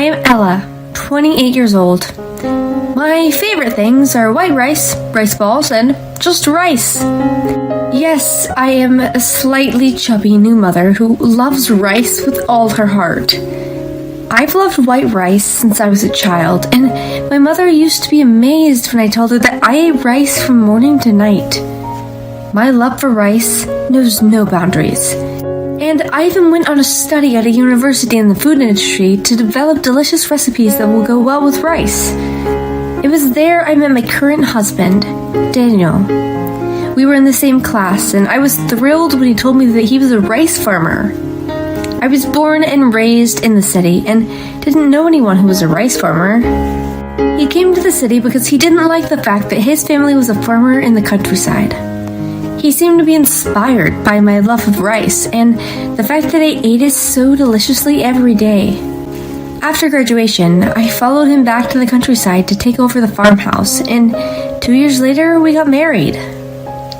am Ella, 28 years old. My favorite things are white rice, rice balls, and just rice. Yes, I am a slightly chubby new mother who loves rice with all her heart. I've loved white rice since I was a child, and my mother used to be amazed when I told her that I ate rice from morning to night. My love for rice knows no boundaries, and I even went on a study at a university in the food industry to develop delicious recipes that will go well with rice. It was there I met my current husband, Daniel. We were in the same class, and I was thrilled when he told me that he was a rice farmer. I was born and raised in the city and didn't know anyone who was a rice farmer. He came to the city because he didn't like the fact that his family was a farmer in the countryside. He seemed to be inspired by my love of rice and the fact that I ate it so deliciously every day. After graduation, I followed him back to the countryside to take over the farmhouse, and 2 years later, we got married.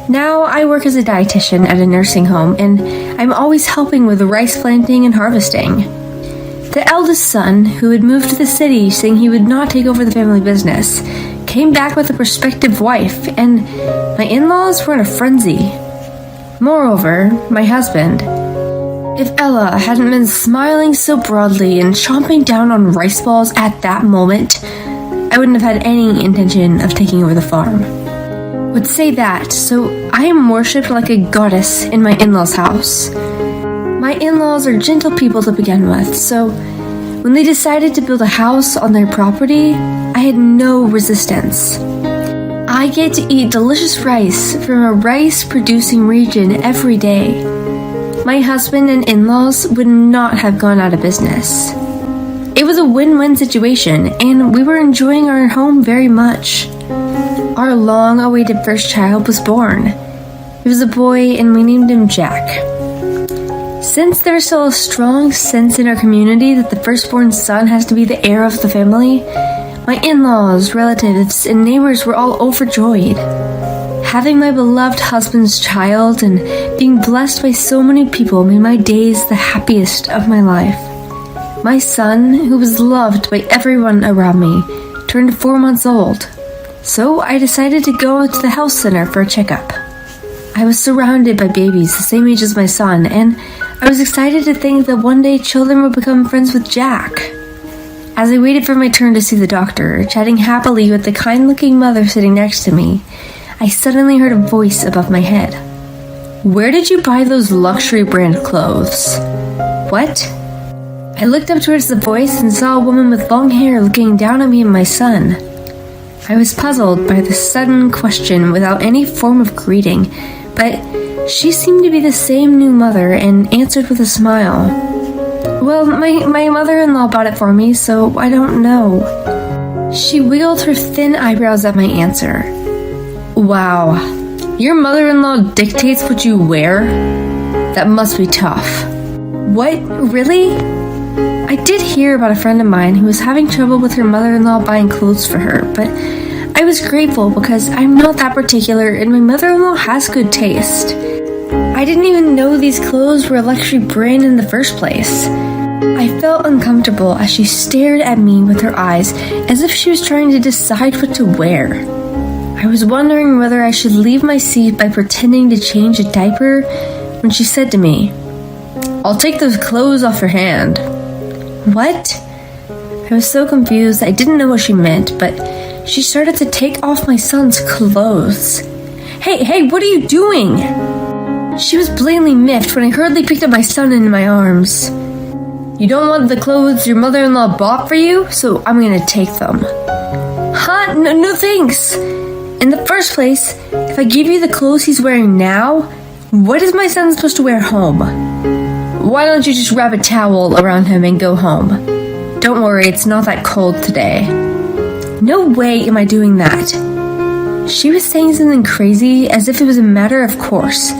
Now I work as a dietitian at a nursing home, and I'm always helping with the rice planting and harvesting. The eldest son, who had moved to the city saying he would not take over the family business, came back with a prospective wife, and my in-laws were in a frenzy. Moreover, my husband. If Ella hadn't been smiling so broadly and chomping down on rice balls at that moment, I wouldn't have had any intention of taking over the farm. Would say that, so I am worshipped like a goddess in my in-laws' house. My in-laws are gentle people to begin with, so when they decided to build a house on their property, I had no resistance. I get to eat delicious rice from a rice-producing region every day. My husband and in-laws would not have gone out of business. It was a win-win situation, and we were enjoying our home very much. Our long-awaited first child was born. He was a boy, and we named him Jack. Since there is still a strong sense in our community that the firstborn son has to be the heir of the family, my in-laws, relatives, and neighbors were all overjoyed. Having my beloved husband's child and being blessed by so many people made my days the happiest of my life. My son, who was loved by everyone around me, turned 4 months old. So I decided to go to the health center for a checkup. I was surrounded by babies the same age as my son, and I was excited to think that one day children would become friends with Jack. As I waited for my turn to see the doctor, chatting happily with the kind-looking mother sitting next to me, I suddenly heard a voice above my head. "Where did you buy those luxury brand clothes?" What? I looked up towards the voice and saw a woman with long hair looking down at me and my son. I was puzzled by the sudden question without any form of greeting, but she seemed to be the same new mother and answered with a smile. "Well, my mother-in-law bought it for me, so I don't know." She wiggled her thin eyebrows at my answer. "Wow, your mother-in-law dictates what you wear? That must be tough." "What? Really?" I did hear about a friend of mine who was having trouble with her mother-in-law buying clothes for her, but I was grateful because I'm not that particular and my mother-in-law has good taste. I didn't even know these clothes were a luxury brand in the first place. I felt uncomfortable as she stared at me with her eyes as if she was trying to decide what to wear. I was wondering whether I should leave my seat by pretending to change a diaper when she said to me, "I'll take those clothes off your hand." What? I was so confused I didn't know what she meant, but she started to take off my son's clothes. Hey, what are you doing?" She was blatantly miffed when I hurriedly picked up my son into my arms. "You don't want the clothes your mother-in-law bought for you, so I'm gonna take them." "Huh? No thanks. In the first place, if I give you the clothes he's wearing now, what is my son supposed to wear home? Why don't you just wrap a towel around him and go home? Don't worry, it's not that cold today." No way am I doing that. She was saying something crazy as if it was a matter of course,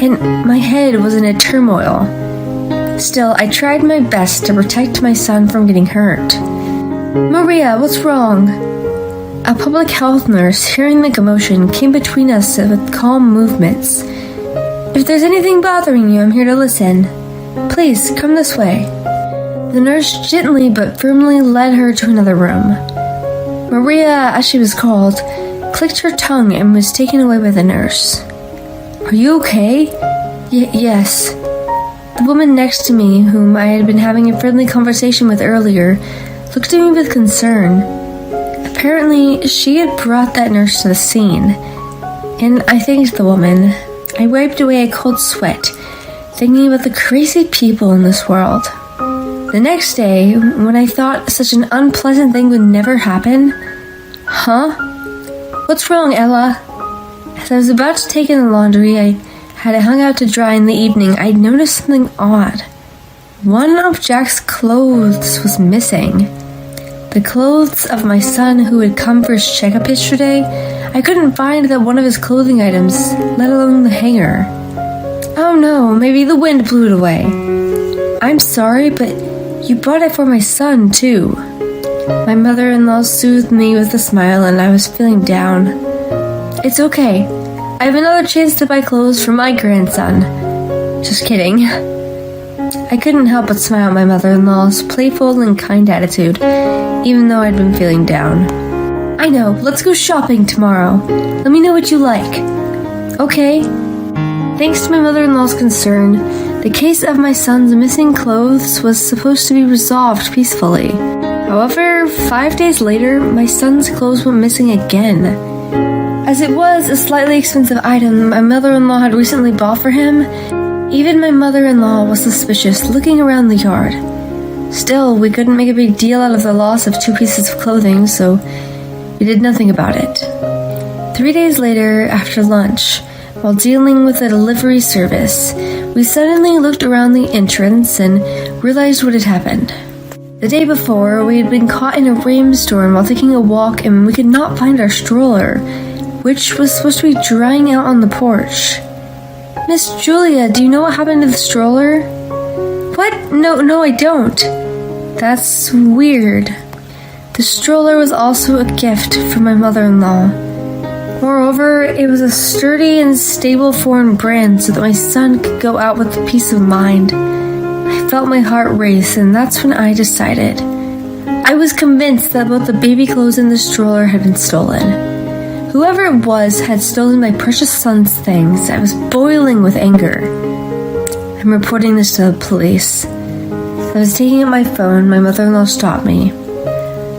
and my head was in a turmoil. Still, I tried my best to protect my son from getting hurt. "Maria, what's wrong?" A public health nurse, hearing the commotion, came between us with calm movements. "If there's anything bothering you, I'm here to listen. Please, come this way." The nurse gently but firmly led her to another room. Maria, as she was called, clicked her tongue and was taken away by the nurse. "Are you okay?" Yes. The woman next to me, whom I had been having a friendly conversation with earlier, looked at me with concern. Apparently, she had brought that nurse to the scene, and I thanked the woman. I wiped away a cold sweat, thinking about the crazy people in this world. The next day, when I thought such an unpleasant thing would never happen, "Huh? What's wrong, Ella?" As I was about to take in the laundry I had it hung out to dry in the evening, I noticed something odd. One of Jack's clothes was missing. The clothes of my son who had come for his checkup yesterday. I couldn't find that one of his clothing items, let alone the hanger. Oh no, maybe the wind blew it away. "I'm sorry, but you bought it for my son, too." My mother-in-law soothed me with a smile, and I was feeling down. "It's okay. I have another chance to buy clothes for my grandson." Just kidding. I couldn't help but smile at my mother-in-law's playful and kind attitude, even though I'd been feeling down. "I know, let's go shopping tomorrow. Let me know what you like." "Okay." Thanks to my mother-in-law's concern, the case of my son's missing clothes was supposed to be resolved peacefully. However, 5 days later, my son's clothes went missing again. As it was a slightly expensive item my mother-in-law had recently bought for him, even my mother-in-law was suspicious, looking around the yard. Still, we couldn't make a big deal out of the loss of 2 pieces of clothing, so we did nothing about it. 3 days later, after lunch, while dealing with a delivery service, we suddenly looked around the entrance and realized what had happened. The day before, we had been caught in a rainstorm while taking a walk, and we could not find our stroller, which was supposed to be drying out on the porch. "Miss Julia, do you know what happened to the stroller?" "What? No, I don't." "That's weird." The stroller was also a gift from my mother-in-law. Moreover, it was a sturdy and stable foreign brand so that my son could go out with peace of mind. I felt my heart race, and that's when I decided. I was convinced that both the baby clothes and the stroller had been stolen. Whoever it was had stolen my precious son's things. I was boiling with anger. "I'm reporting this to the police." I was taking out my phone. My mother-in-law stopped me.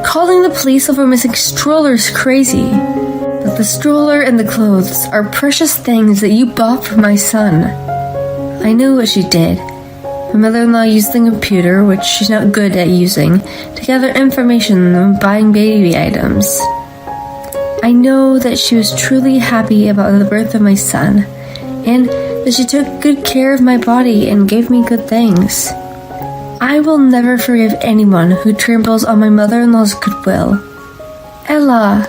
"Calling the police over a missing stroller is crazy. But the stroller and the clothes are precious things that you bought for my son." I knew what she did. My mother-in-law used the computer, which she's not good at using, to gather information on buying baby items. I know that she was truly happy about the birth of my son, and that she took good care of my body and gave me good things. I will never forgive anyone who tramples on my mother-in-law's goodwill. "Ella."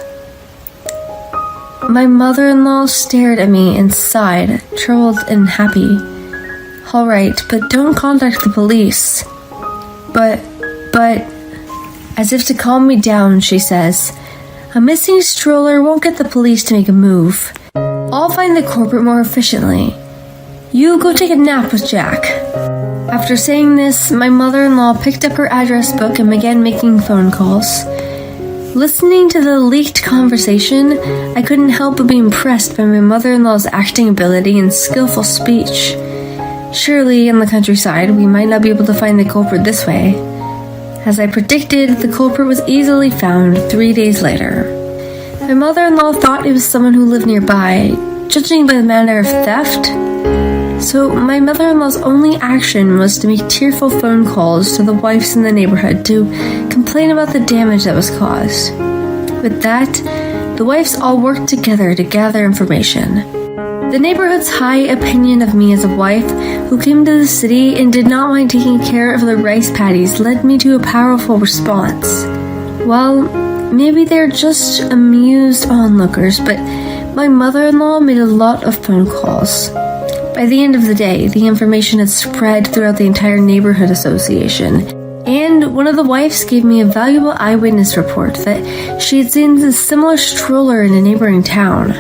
My mother-in-law stared at me and sighed, troubled and happy. "All right, but don't contact the police." But, as if to calm me down, she says, "A missing stroller won't get the police to make a move. I'll find the culprit more efficiently. You go take a nap with Jack." After saying this, my mother-in-law picked up her address book and began making phone calls. Listening to the leaked conversation, I couldn't help but be impressed by my mother-in-law's acting ability and skillful speech. Surely, in the countryside, we might not be able to find the culprit this way. As I predicted, the culprit was easily found 3 days later. My mother-in-law thought it was someone who lived nearby, judging by the manner of theft. So my mother-in-law's only action was to make tearful phone calls to the wives in the neighborhood to complain about the damage that was caused. With that, the wives all worked together to gather information. The neighborhood's high opinion of me as a wife who came to the city and did not mind taking care of the rice paddies led me to a powerful response. Well, maybe they're just amused onlookers, but my mother-in-law made a lot of phone calls. By the end of the day, the information had spread throughout the entire neighborhood association, and one of the wives gave me a valuable eyewitness report that she had seen a similar stroller in a neighboring town.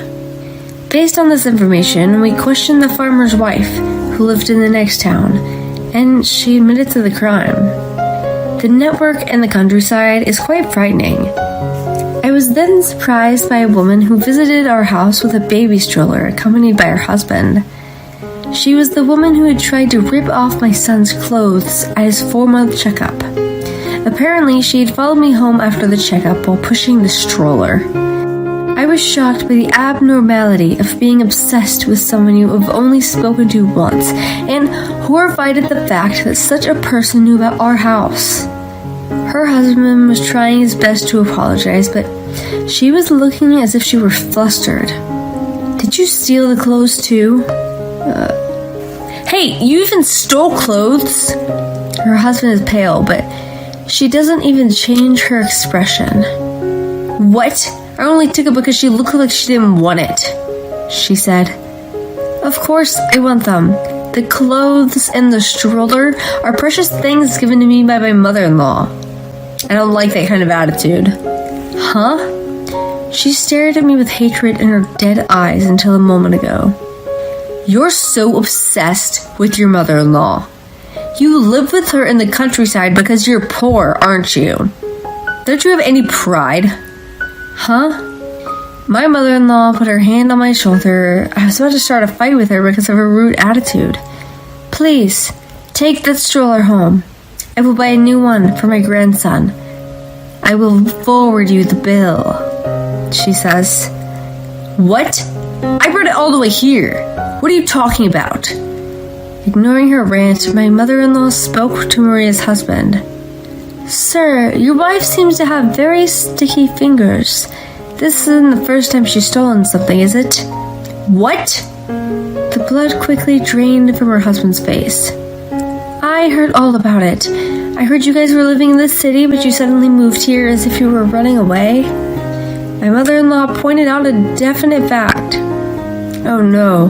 Based on this information, we questioned the farmer's wife, who lived in the next town, and she admitted to the crime. The network in the countryside is quite frightening. I was then surprised by a woman who visited our house with a baby stroller accompanied by her husband. She was the woman who had tried to rip off my son's clothes at his 4-month checkup. Apparently, she had followed me home after the checkup while pushing the stroller. I was shocked by the abnormality of being obsessed with someone you have only spoken to once, and horrified at the fact that such a person knew about our house. Her husband was trying his best to apologize, but she was looking as if she were flustered. Did you steal the clothes too? Hey, you even stole clothes? Her husband is pale, but she doesn't even change her expression. What? I only took it because she looked like she didn't want it, she said. Of course I want them. The clothes and the stroller are precious things given to me by my mother-in-law. I don't like that kind of attitude. Huh? She stared at me with hatred in her dead eyes until a moment ago. You're so obsessed with your mother-in-law. You live with her in the countryside because you're poor, aren't you? Don't you have any pride? Huh? My mother-in-law put her hand on my shoulder. I was about to start a fight with her because of her rude attitude. Please, take that stroller home. I will buy a new one for my grandson. I will forward you the bill, she says. What? I brought it all the way here. What are you talking about? Ignoring her rant, my mother-in-law spoke to Maria's husband. Sir, your wife seems to have very sticky fingers. This isn't the first time she's stolen something, is it? What? The blood quickly drained from her husband's face. I heard all about it. I heard you guys were living in this city, but you suddenly moved here as if you were running away. My mother-in-law pointed out a definite fact. Oh no.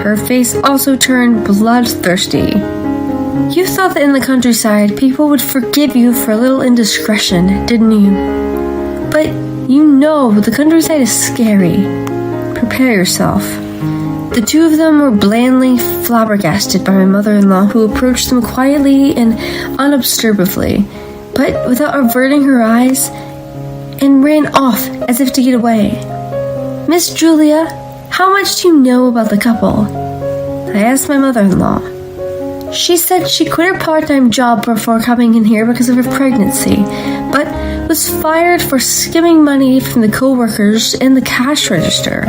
Her face also turned bloodthirsty. You thought that in the countryside, people would forgive you for a little indiscretion, didn't you? But you know the countryside is scary. Prepare yourself. The two of them were blandly flabbergasted by my mother-in-law, who approached them quietly and unobtrusively, but without averting her eyes, and ran off as if to get away. Miss Julia, how much do you know about the couple? I asked my mother-in-law. She said she quit her part-time job before coming in here because of her pregnancy, but was fired for skimming money from the co-workers in the cash register.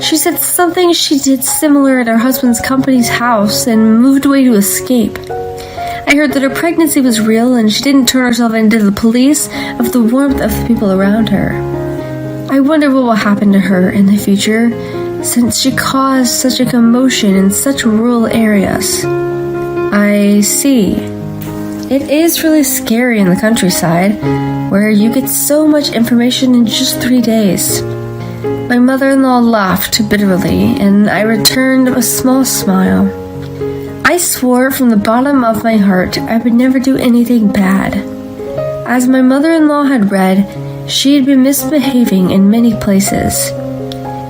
She said something she did similar at her husband's company's house and moved away to escape. I heard that her pregnancy was real and she didn't turn herself into the police of the warmth of the people around her. I wonder what will happen to her in the future, since she caused such a commotion in such rural areas. I see. It is really scary in the countryside, where you get so much information in just 3 days. My mother-in-law laughed bitterly, and I returned a small smile. I swore from the bottom of my heart I would never do anything bad. As my mother-in-law had read, she had been misbehaving in many places.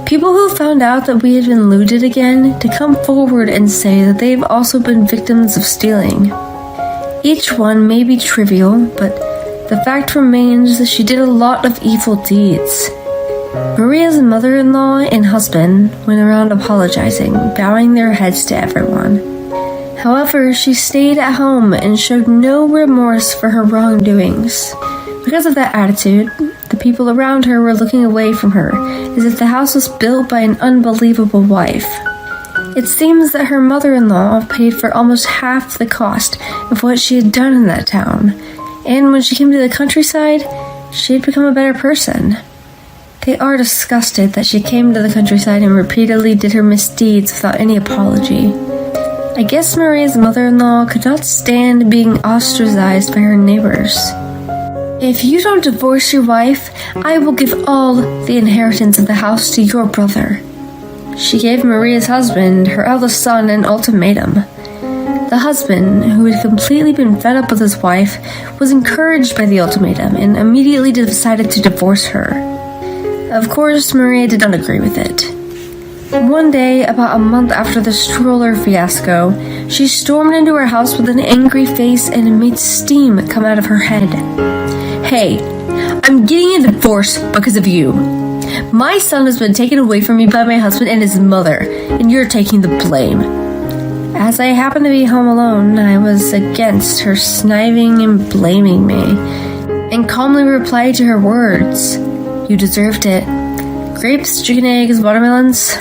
People who found out that we had been looted again to come forward and say that they've also been victims of stealing. Each one may be trivial, but the fact remains that she did a lot of evil deeds. Maria's mother-in-law and husband went around apologizing, bowing their heads to everyone. However, she stayed at home and showed no remorse for her wrongdoings. Because of that attitude, the people around her were looking away from her, as if the house was built by an unbelievable wife. It seems that her mother-in-law paid for almost half the cost of what she had done in that town, and when she came to the countryside, she had become a better person. They are disgusted that she came to the countryside and repeatedly did her misdeeds without any apology. I guess Maria's mother-in-law could not stand being ostracized by her neighbors. If you don't divorce your wife, I will give all the inheritance of the house to your brother. She gave Maria's husband, her eldest son, an ultimatum. The husband, who had completely been fed up with his wife, was encouraged by the ultimatum and immediately decided to divorce her. Of course, Maria did not agree with it. One day, about a month after the stroller fiasco, she stormed into our house with an angry face and made steam come out of her head. "Hey, I'm getting a divorce because of you. My son has been taken away from me by my husband and his mother, and you're taking the blame." As I happened to be home alone, I was against her sniving and blaming me, and calmly replied to her words. "You deserved it. Grapes, chicken eggs, watermelons.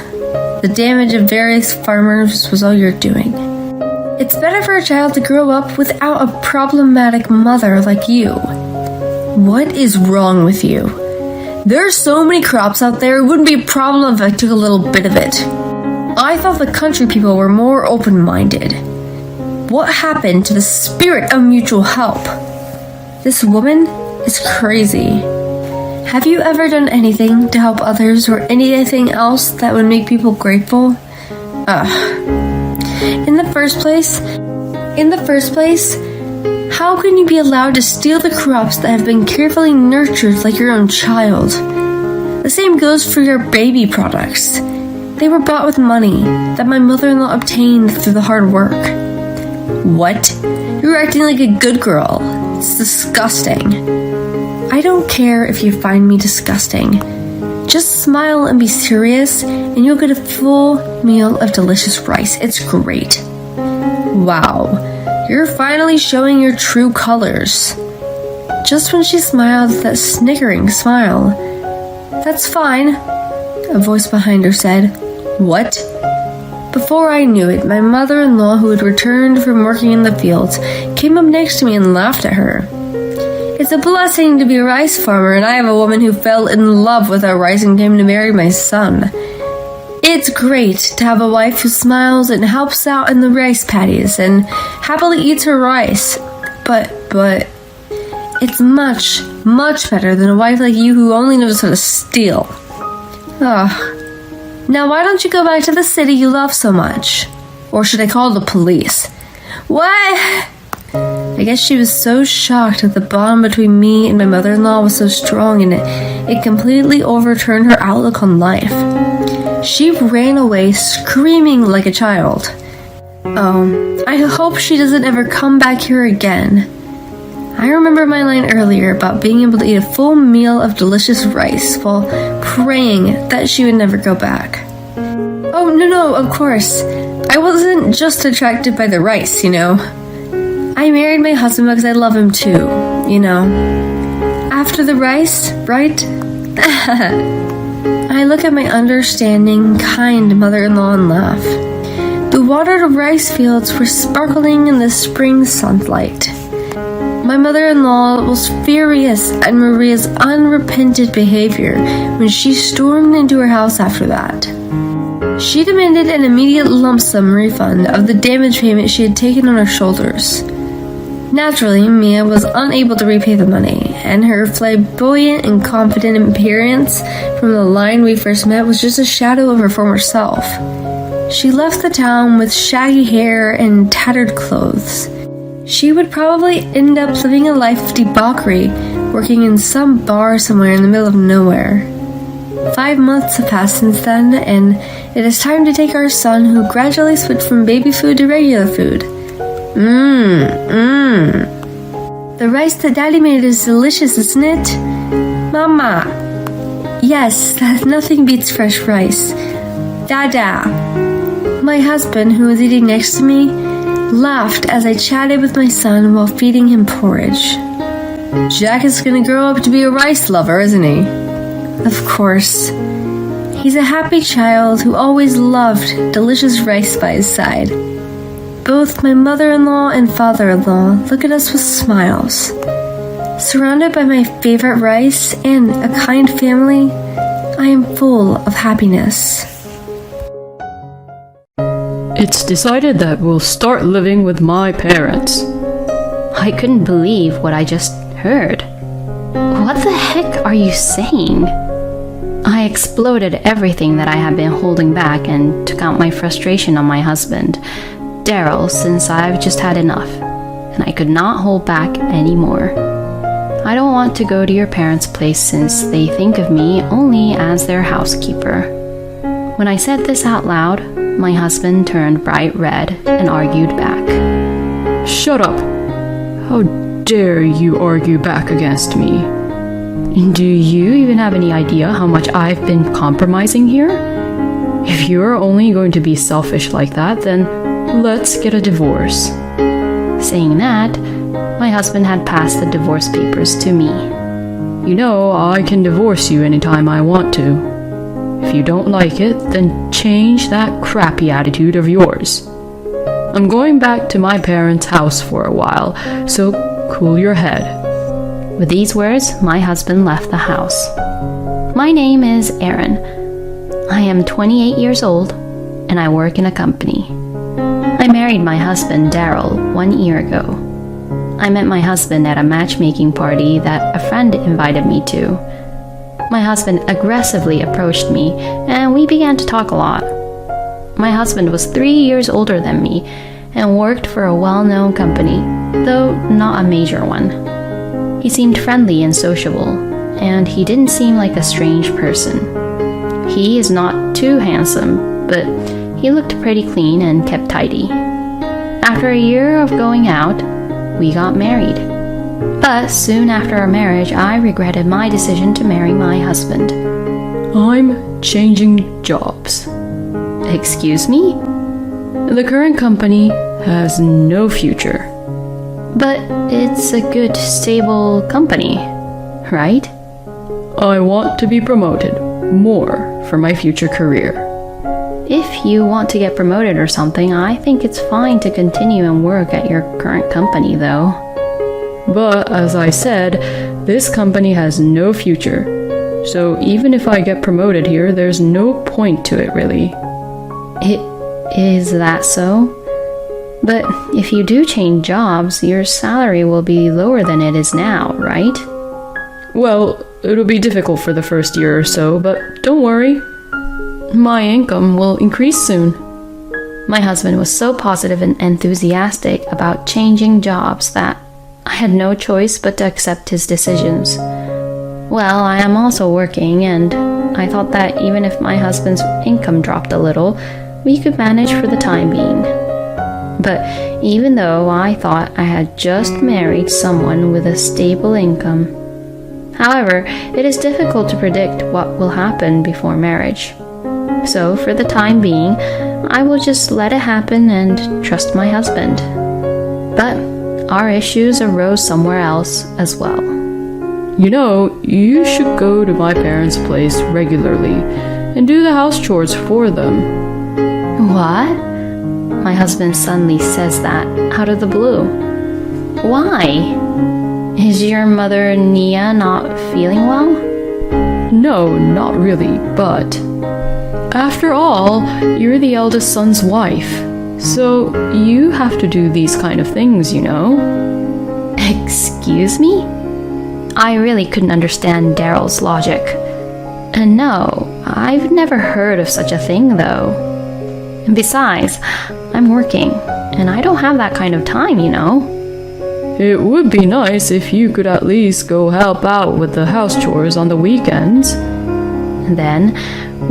The damage of various farmers was all you're doing. It's better for a child to grow up without a problematic mother like you. What is wrong with you? There are so many crops out there, it wouldn't be a problem if I took a little bit of it. I thought the country people were more open-minded. What happened to the spirit of mutual help? This woman is crazy. Have you ever done anything to help others or anything else that would make people grateful? In the first place, how can you be allowed to steal the crops that have been carefully nurtured like your own child? The same goes for your baby products. They were bought with money that my mother-in-law obtained through the hard work." "What? You're acting like a good girl. It's disgusting." "I don't care if you find me disgusting. Just smile and be serious, and you'll get a full meal of delicious rice. It's great." "Wow, you're finally showing your true colors." Just when she smiled that snickering smile. "That's fine," a voice behind her said. "What?" Before I knew it, my mother-in-law, who had returned from working in the fields, came up next to me and laughed at her. "It's a blessing to be a rice farmer, and I have a woman who fell in love with our rice and came to marry my son. It's great to have a wife who smiles and helps out in the rice paddies and happily eats her rice. But it's much, much better than a wife like you who only knows how to steal. Ugh. Now why don't you go back to the city you love so much? Or should I call the police?" "What?" I guess she was so shocked that the bond between me and my mother-in-law was so strong, and it completely overturned her outlook on life. She ran away screaming like a child. Oh, I hope she doesn't ever come back here again. I remember my line earlier about being able to eat a full meal of delicious rice while praying that she would never go back. Oh, no, of course. I wasn't just attracted by the rice, you know. I married my husband because I love him too, you know. After the rice, right? I look at my understanding, kind mother-in-law and laugh. The watered rice fields were sparkling in the spring sunlight. My mother-in-law was furious at Maria's unrepentant behavior when she stormed into her house after that. She demanded an immediate lump sum refund of the damage payment she had taken on her shoulders. Naturally, Mia was unable to repay the money, and her flamboyant and confident appearance from the line we first met was just a shadow of her former self. She left the town with shaggy hair and tattered clothes. She would probably end up living a life of debauchery, working in some bar somewhere in the middle of nowhere. 5 months have passed since then, and it is time to take our son, who gradually switched from baby food to regular food. The rice that Daddy made is delicious, isn't it? Mama. Yes, nothing beats fresh rice. Dada. My husband, who was eating next to me, laughed as I chatted with my son while feeding him porridge. Jack is gonna grow up to be a rice lover, isn't he? Of course. He's a happy child who always loved delicious rice by his side. Both my mother-in-law and father-in-law look at us with smiles. Surrounded by my favorite rice and a kind family, I am full of happiness. It's decided that we'll start living with my parents. I couldn't believe what I just heard. What the heck are you saying? I exploded everything that I had been holding back and took out my frustration on my husband, Daryl, since I've just had enough, and I could not hold back anymore. I don't want to go to your parents' place since they think of me only as their housekeeper. When I said this out loud, my husband turned bright red and argued back. Shut up! How dare you argue back against me? Do you even have any idea how much I've been compromising here? If you're only going to be selfish like that, then let's get a divorce. Saying that, my husband had passed the divorce papers to me. You know, I can divorce you anytime I want to. If you don't like it, then change that crappy attitude of yours. I'm going back to my parents' house for a while, so cool your head. With these words, my husband left the house. My name is Aaron. I am 28 years old, and I work in a company. I married my husband, Daryl, 1 year ago. I met my husband at a matchmaking party that a friend invited me to. My husband aggressively approached me, and we began to talk a lot. My husband was 3 years older than me and worked for a well-known company, though not a major one. He seemed friendly and sociable, and he didn't seem like a strange person. He is not too handsome, but he looked pretty clean and kept tidy. After a year of going out, we got married. But soon after our marriage, I regretted my decision to marry my husband. I'm changing jobs. Excuse me? The current company has no future. But it's a good, stable company, right? I want to be promoted more for my future career. If you want to get promoted or something, I think it's fine to continue and work at your current company, though. But as I said, this company has no future. So even if I get promoted here, there's no point to it, really. Is that so? But if you do change jobs, your salary will be lower than it is now, right? Well, it'll be difficult for the first year or so, but don't worry. My income will increase soon. My husband was so positive and enthusiastic about changing jobs that I had no choice but to accept his decisions. Well, I am also working, and I thought that even if my husband's income dropped a little, we could manage for the time being. But even though I thought I had just married someone with a stable income. However, it is difficult to predict what will happen before marriage. So for the time being, I will just let it happen and trust my husband. But our issues arose somewhere else as well. You know, you should go to my parents' place regularly and do the house chores for them. What? My husband suddenly says that out of the blue. Why? Is your mother, Nia, not feeling well? No, not really, but after all, you're the eldest son's wife, so you have to do these kind of things, you know. Excuse me? I really couldn't understand Daryl's logic. And no, I've never heard of such a thing, though. And besides, I'm working, and I don't have that kind of time, you know. It would be nice if you could at least go help out with the house chores on the weekends. And then,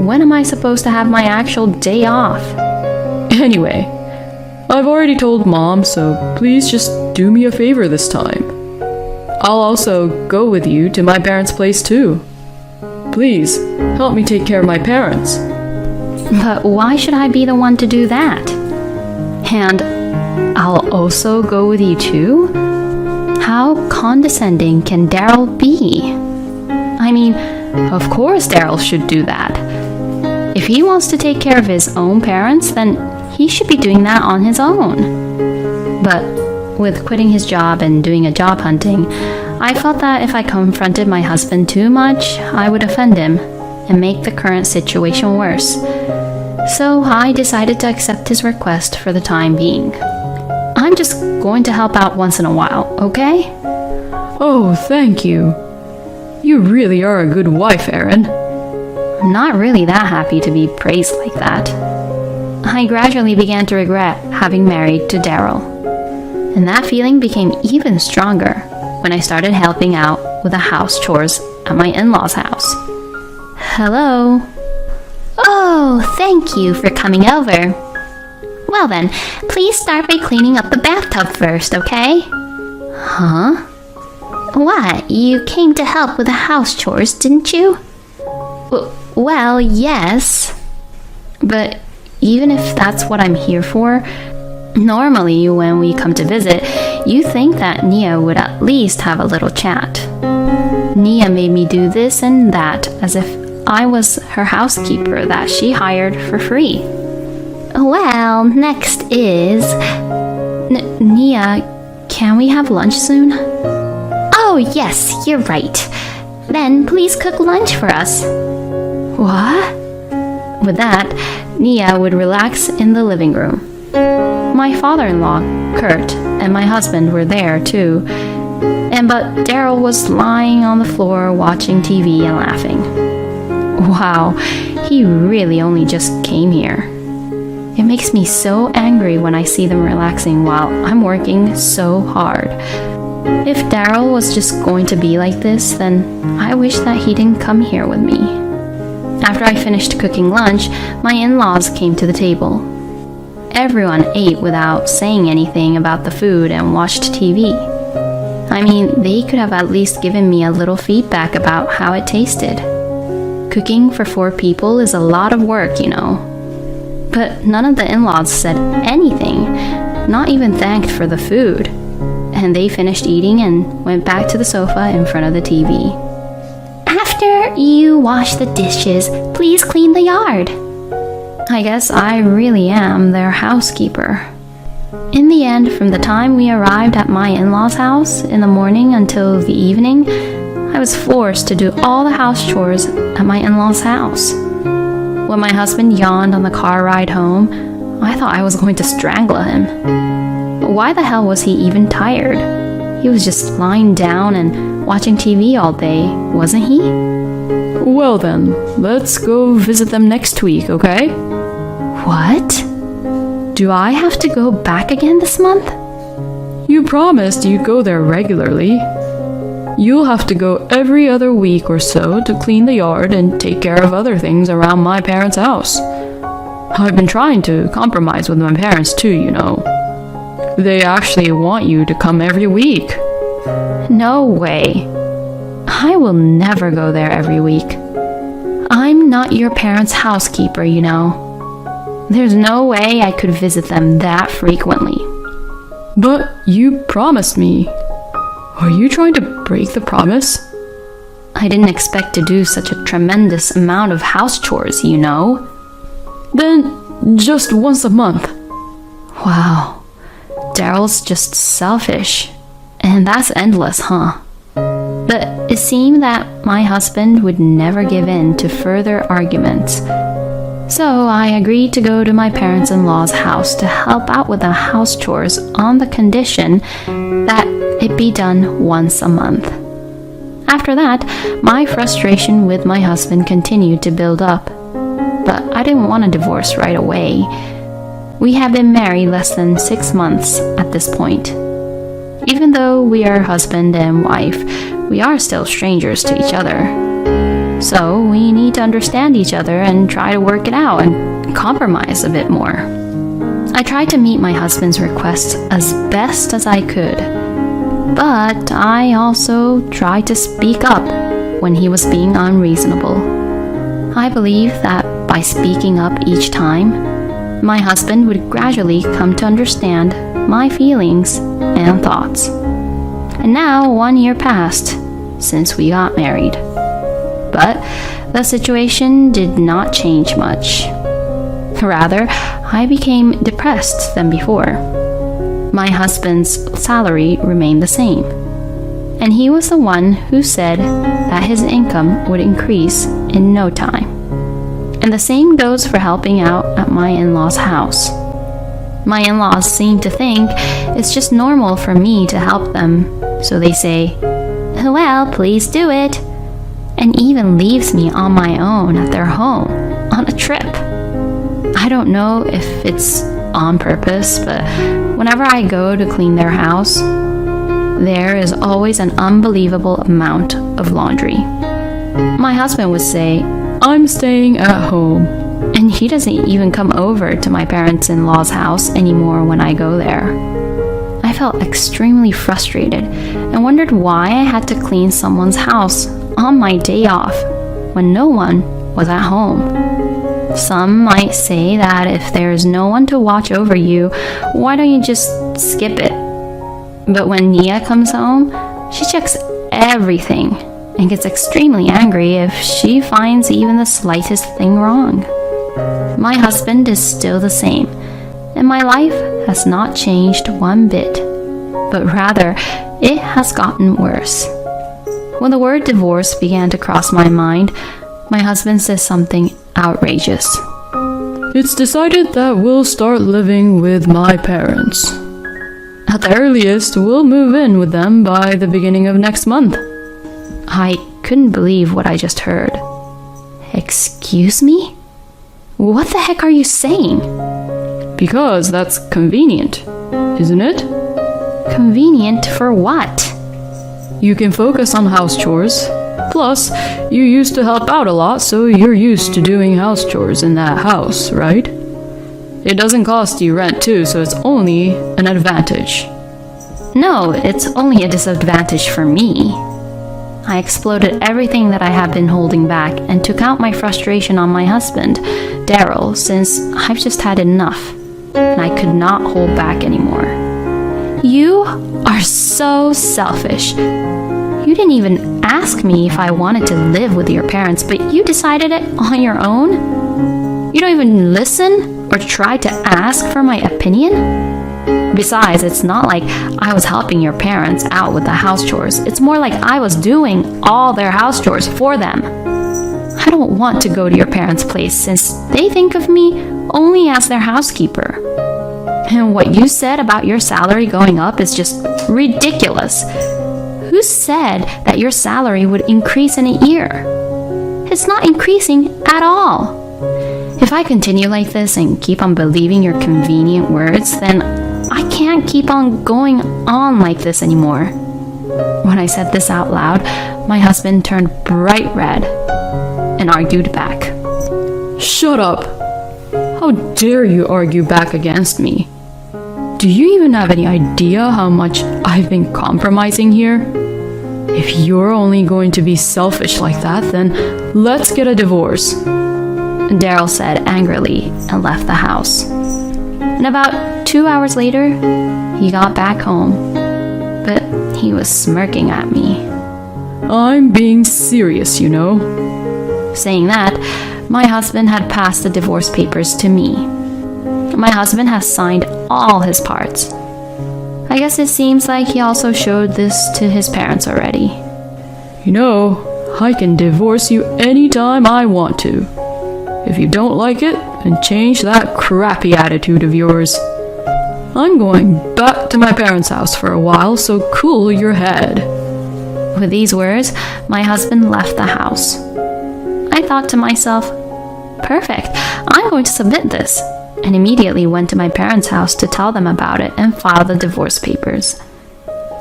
when am I supposed to have my actual day off? Anyway, I've already told Mom, so please just do me a favor this time. I'll also go with you to my parents' place too. Please, help me take care of my parents. But why should I be the one to do that? And I'll also go with you too? How condescending can Daryl be? I mean, of course Daryl should do that. If he wants to take care of his own parents, then he should be doing that on his own. But with quitting his job and doing a job hunting, I felt that if I confronted my husband too much, I would offend him and make the current situation worse. So I decided to accept his request for the time being. I'm just going to help out once in a while, okay? Oh, thank you. You really are a good wife, Aaron. I'm not really that happy to be praised like that. I gradually began to regret having married to Daryl. And that feeling became even stronger when I started helping out with the house chores at my in-laws' house. Hello? Oh! Oh, thank you for coming over. Well then, please start by cleaning up the bathtub first, okay? Huh? What? You came to help with the house chores, didn't you? Well, yes. But even if that's what I'm here for, normally when we come to visit, you think that Nia would at least have a little chat. Nia made me do this and that as if I was her housekeeper that she hired for free. Well, next is... Nia, can we have lunch soon? Oh, yes, you're right. Then please cook lunch for us. What? With that, Nia would relax in the living room. My father-in-law, Kurt, and my husband were there too. But Daryl was lying on the floor watching TV and laughing. Wow, he really only just came here. It makes me so angry when I see them relaxing while I'm working so hard. If Daryl was just going to be like this, then I wish that he didn't come here with me. After I finished cooking lunch, my in-laws came to the table. Everyone ate without saying anything about the food and watched TV. I mean, they could have at least given me a little feedback about how it tasted. Cooking for 4 people is a lot of work, you know. But none of the in-laws said anything, not even thanked for the food. And they finished eating and went back to the sofa in front of the TV. After you wash the dishes, please clean the yard. I guess I really am their housekeeper. In the end, from the time we arrived at my in-laws' house in the morning until the evening, I was forced to do all the house chores at my in-laws' house. When my husband yawned on the car ride home, I thought I was going to strangle him. Why the hell was he even tired? He was just lying down and watching TV all day, wasn't he? Well then, let's go visit them next week, okay? What? Do I have to go back again this month? You promised you'd go there regularly. You'll have to go every other week or so to clean the yard and take care of other things around my parents' house. I've been trying to compromise with my parents too, you know. They actually want you to come every week. No way. I will never go there every week. I'm not your parents' housekeeper, you know. There's no way I could visit them that frequently. But you promised me. Are you trying to break the promise? I didn't expect to do such a tremendous amount of house chores, you know. Then just once a month. Wow. Daryl's just selfish. And that's endless, huh? But it seemed that my husband would never give in to further arguments. So I agreed to go to my parents-in-law's house to help out with the house chores on the condition that it be done once a month. After that, my frustration with my husband continued to build up. But I didn't want a divorce right away. We have been married less than 6 months at this point. Even though we are husband and wife, we are still strangers to each other. So we need to understand each other and try to work it out and compromise a bit more. I tried to meet my husband's requests as best as I could, but I also tried to speak up when he was being unreasonable. I believe that by speaking up each time, my husband would gradually come to understand my feelings and thoughts. And now 1 year passed since we got married. But the situation did not change much. Rather, I became depressed than before. My husband's salary remained the same, and he was the one who said that his income would increase in no time. And the same goes for helping out at my in-laws' house. My in-laws seem to think it's just normal for me to help them, so they say, "Well, please do it," and even leaves me on my own at their home on a trip. I don't know if it's on purpose, but whenever I go to clean their house, there is always an unbelievable amount of laundry. My husband would say, I'm staying at home. And he doesn't even come over to my parents-in-law's house anymore when I go there. I felt extremely frustrated and wondered why I had to clean someone's house on my day off when no one was at home. Some might say that if there's no one to watch over you, why don't you just skip it? But when Nia comes home, she checks everything and gets extremely angry if she finds even the slightest thing wrong. My husband is still the same, and my life has not changed one bit, but rather it has gotten worse. When the word divorce began to cross my mind, my husband says something outrageous. It's decided that we'll start living with my parents. At the earliest, we'll move in with them by the beginning of next month. I couldn't believe what I just heard. Excuse me? What the heck are you saying? Because that's convenient, isn't it? Convenient for what? You can focus on house chores. Plus, you used to help out a lot, so you're used to doing house chores in that house, right? It doesn't cost you rent too, so it's only an advantage. No, it's only a disadvantage for me. I exploded everything that I had been holding back and took out my frustration on my husband, Daryl, since I've just had enough and I could not hold back anymore. You are so selfish. You didn't even ask me if I wanted to live with your parents, but you decided it on your own? You don't even listen or try to ask for my opinion? Besides, it's not like I was helping your parents out with the house chores. It's more like I was doing all their house chores for them. I don't want to go to your parents' place since they think of me only as their housekeeper. And what you said about your salary going up is just ridiculous. Who said that your salary would increase in a year? It's not increasing at all. If I continue like this and keep on believing your convenient words, then I can't keep on going on like this anymore. When I said this out loud, my husband turned bright red and argued back. Shut up! How dare you argue back against me? Do you even have any idea how much I've been compromising here? If you're only going to be selfish like that, then let's get a divorce. Daryl said angrily and left the house. And about 2 hours later, he got back home, but he was smirking at me. I'm being serious, you know. Saying that, my husband had passed the divorce papers to me. My husband has signed all his parts. I guess it seems like he also showed this to his parents already. You know, I can divorce you anytime I want to. If you don't like it, then change that crappy attitude of yours. I'm going back to my parents' house for a while, so cool your head. With these words, my husband left the house. I thought to myself, perfect, I'm going to submit this, and immediately went to my parents' house to tell them about it and file the divorce papers.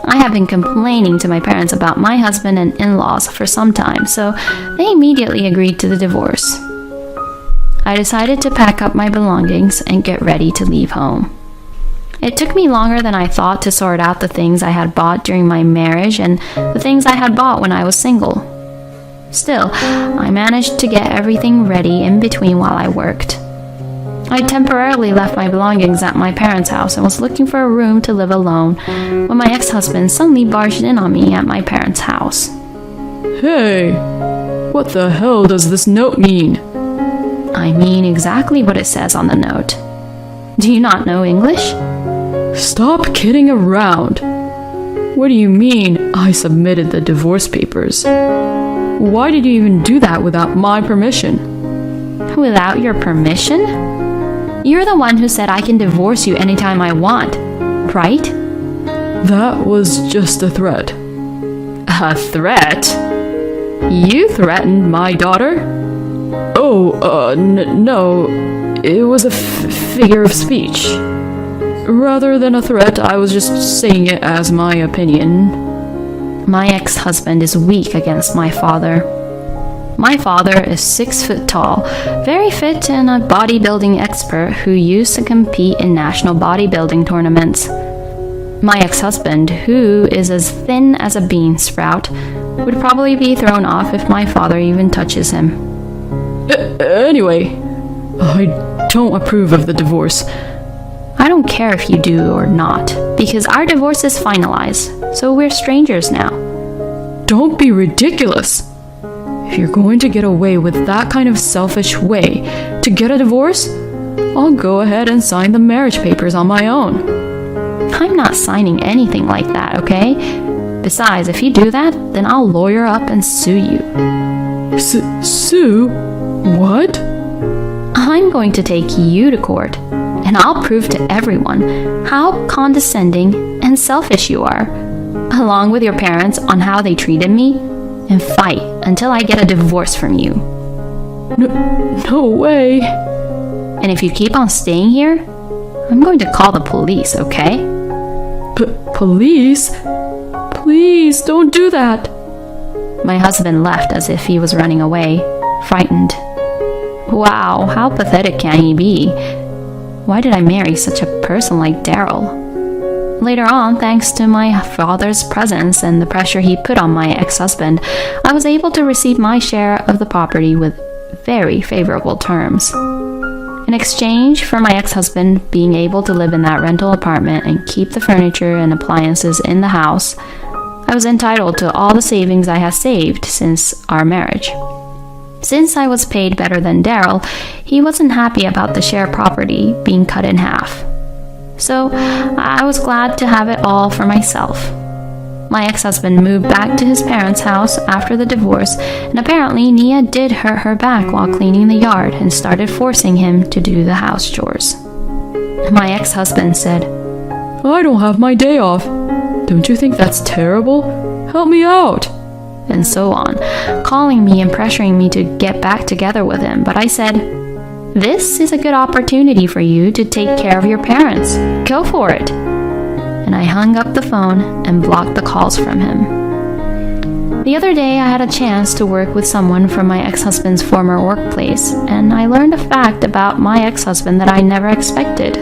I have been complaining to my parents about my husband and in-laws for some time, so they immediately agreed to the divorce. I decided to pack up my belongings and get ready to leave home. It took me longer than I thought to sort out the things I had bought during my marriage and the things I had bought when I was single. Still, I managed to get everything ready in between while I worked. I temporarily left my belongings at my parents' house and was looking for a room to live alone when my ex-husband suddenly barged in on me at my parents' house. Hey, what the hell does this note mean? I mean exactly what it says on the note. Do you not know English? Stop kidding around. What do you mean I submitted the divorce papers? Why did you even do that without my permission? Without your permission? You're the one who said I can divorce you anytime I want, right? That was just a threat. A threat? You threatened my daughter? Oh, no. It was a figure of speech. Rather than a threat, I was just saying it as my opinion. My ex-husband is weak against my father. My father is 6 foot tall, very fit and a bodybuilding expert who used to compete in national bodybuilding tournaments. My ex-husband, who is as thin as a bean sprout, would probably be thrown off if my father even touches him. Anyway, I don't approve of the divorce. I don't care if you do or not, because our divorce is finalized, so we're strangers now. Don't be ridiculous. If you're going to get away with that kind of selfish way to get a divorce, I'll go ahead and sign the marriage papers on my own. I'm not signing anything like that, okay? Besides, if you do that, then I'll lawyer up and sue you. Sue? What? I'm going to take you to court, and I'll prove to everyone how condescending and selfish you are, along with your parents on how they treated me, and fight until I get a divorce from you. No way. And if you keep on staying here, I'm going to call the police, okay? Police? Please don't do that. My husband left as if he was running away, frightened. Wow, how pathetic can he be? Why did I marry such a person like Daryl? Later on, thanks to my father's presence and the pressure he put on my ex-husband, I was able to receive my share of the property with very favorable terms. In exchange for my ex-husband being able to live in that rental apartment and keep the furniture and appliances in the house, I was entitled to all the savings I had saved since our marriage. Since I was paid better than Daryl, he wasn't happy about the share property being cut in half. So I was glad to have it all for myself. My ex-husband moved back to his parents' house after the divorce, and apparently Nia did hurt her back while cleaning the yard and started forcing him to do the house chores. My ex-husband said, I don't have my day off. Don't you think that's terrible? Help me out. And so on, calling me and pressuring me to get back together with him, but I said, this is a good opportunity for you to take care of your parents. Go for it. And I hung up the phone and blocked the calls from him. The other day, I had a chance to work with someone from my ex-husband's former workplace, and I learned a fact about my ex-husband that I never expected.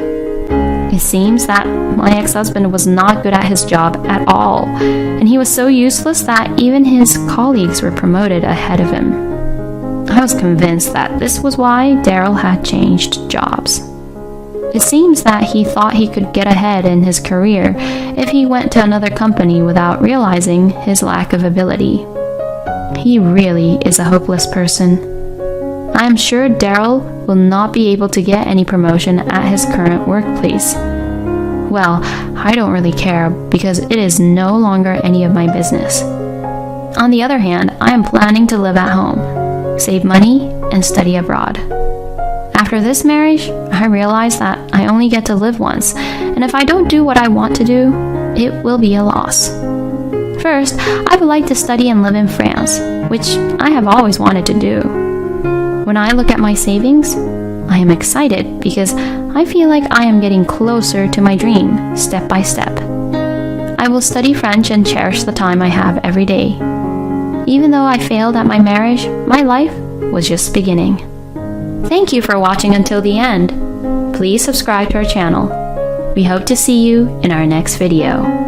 It seems that my ex-husband was not good at his job at all, and he was so useless that even his colleagues were promoted ahead of him. I was convinced that this was why Daryl had changed jobs. It seems that he thought he could get ahead in his career if he went to another company without realizing his lack of ability. He really is a hopeless person. I am sure Daryl will not be able to get any promotion at his current workplace. Well, I don't really care because it is no longer any of my business. On the other hand, I am planning to live at home, save money, and study abroad. After this marriage, I realized that I only get to live once, and if I don't do what I want to do, it will be a loss. First, I would like to study and live in France, which I have always wanted to do. When I look at my savings, I am excited because I feel like I am getting closer to my dream, step by step. I will study French and cherish the time I have every day. Even though I failed at my marriage, my life was just beginning. Thank you for watching until the end. Please subscribe to our channel. We hope to see you in our next video.